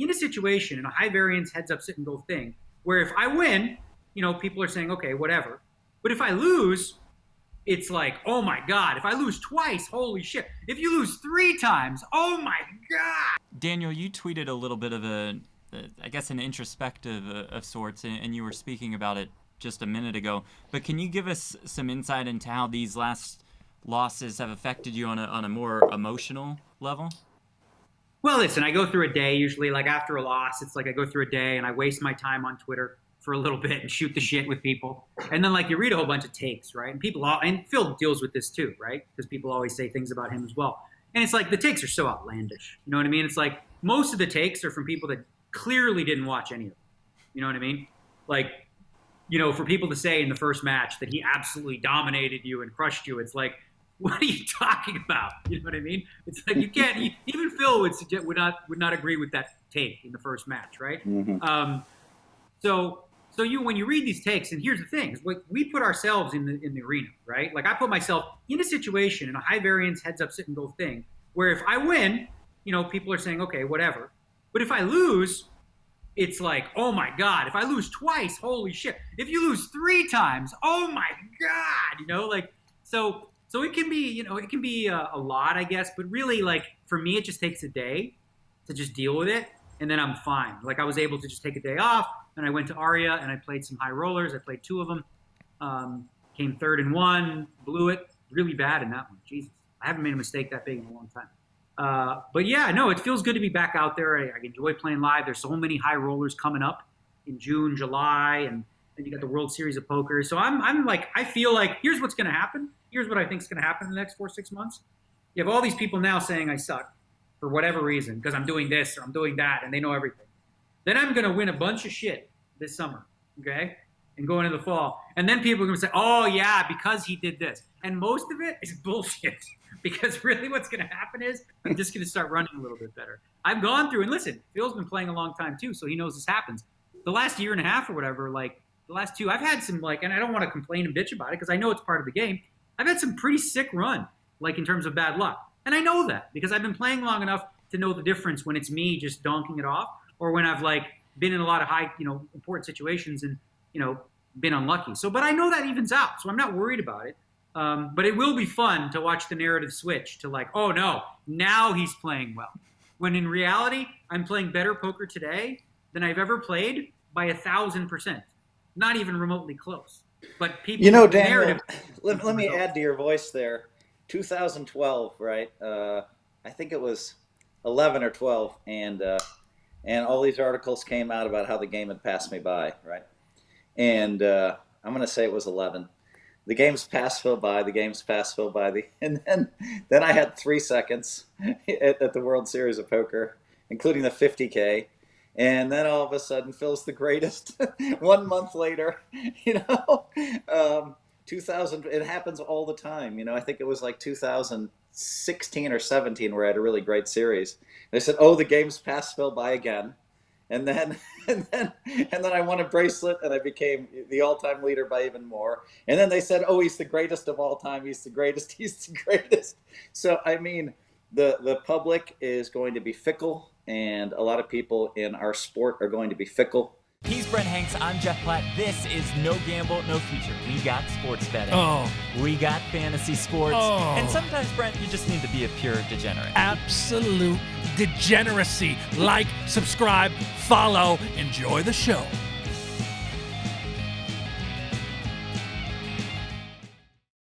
in a situation, in a high variance heads up sit and go thing, where if I win, people are saying, okay, whatever. But if I lose, it's like, oh my God, if I lose twice, holy shit. If you lose 3 times, oh my God. Daniel, you tweeted a little bit of an introspective of sorts, and you were speaking about it just a minute ago. But can you give us some insight into how these last losses have affected you on a more emotional level? Well, listen, I go through a day usually, like after a loss, it's like I go through a day and I waste my time on Twitter for a little bit and shoot the shit with people. And then you read a whole bunch of takes, right? And Phil deals with this too, right? Because people always say things about him as well. And it's like the takes are so outlandish. You know what I mean? It's like most of the takes are from people that clearly didn't watch any of them. You know what I mean? For people to say in the first match that he absolutely dominated you and crushed you, it's like, what are you talking about? You know what I mean? It's like you can't. Even Phil would not agree with that take in the first match, right? Mm-hmm. So when you read these takes, and here's the thing: is we put ourselves in the arena, right? Like I put myself in a situation, in a high variance heads up sit and go thing, where if I win, people are saying, okay, whatever. But if I lose, it's like, oh my God, if I lose twice, holy shit. If you lose 3 times, oh my God, So it can be, a lot, I guess. But really, for me, it just takes a day to just deal with it. And then I'm fine. I was able to just take a day off. And I went to Aria and I played some high rollers. I played 2 of them. Came third in 1, blew it really bad in that one. Jesus, I haven't made a mistake that big in a long time. But yeah, no, it feels good to be back out there. I enjoy playing live. There's so many high rollers coming up in June, July, and then you got the World Series of Poker. So I feel like here's what's going to happen. Here's what I think is going to happen in the next 4-6 months. You have all these people now saying I suck for whatever reason because I'm doing this or I'm doing that, and they know everything. Then I'm going to win a bunch of shit this summer, okay, and go into the fall. And then people are going to say, oh, yeah, because he did this. And most of it is bullshit because really what's going to happen is I'm just going to start running a little bit better. I've gone through, and listen, Phil's been playing a long time too, so he knows this happens. The last year and a half or whatever, the last 2, I've had some, and I don't want to complain and bitch about it because I know it's part of the game. I've had some pretty sick run, in terms of bad luck. And I know that because I've been playing long enough to know the difference when it's me just donking it off or when I've, been in a lot of high, important situations and, been unlucky. So, but I know that evens out, so I'm not worried about it. But it will be fun to watch the narrative switch to oh, no, now he's playing well. When in reality, I'm playing better poker today than I've ever played by 1,000%. Not even remotely close. But people, Daniel, let me add to your voice there. 2012, right? I think it was 11 or 12, and all these articles came out about how the game had passed me by, right? And I'm going to say it was 11. The game's passed Phil by. And then I had 3 seconds at the World Series of Poker, including the 50K. And then all of a sudden, Phil's the greatest. 1 month later, 2000. It happens all the time. I think it was 2016 or 17 where I had a really great series. They said, "Oh, the game's passed Phil by again," and then I won a bracelet and I became the all-time leader by even more. And then they said, "Oh, he's the greatest of all time. He's the greatest. He's the greatest." So I mean, the public is going to be fickle. And a lot of people in our sport are going to be fickle. He's Brent Hanks. I'm Jeff Platt. This is No Gamble, No Future. We got sports betting. Oh. We got fantasy sports. Oh. And sometimes, Brent, you just need to be a pure degenerate. Absolute degeneracy. Like, subscribe, follow, enjoy the show.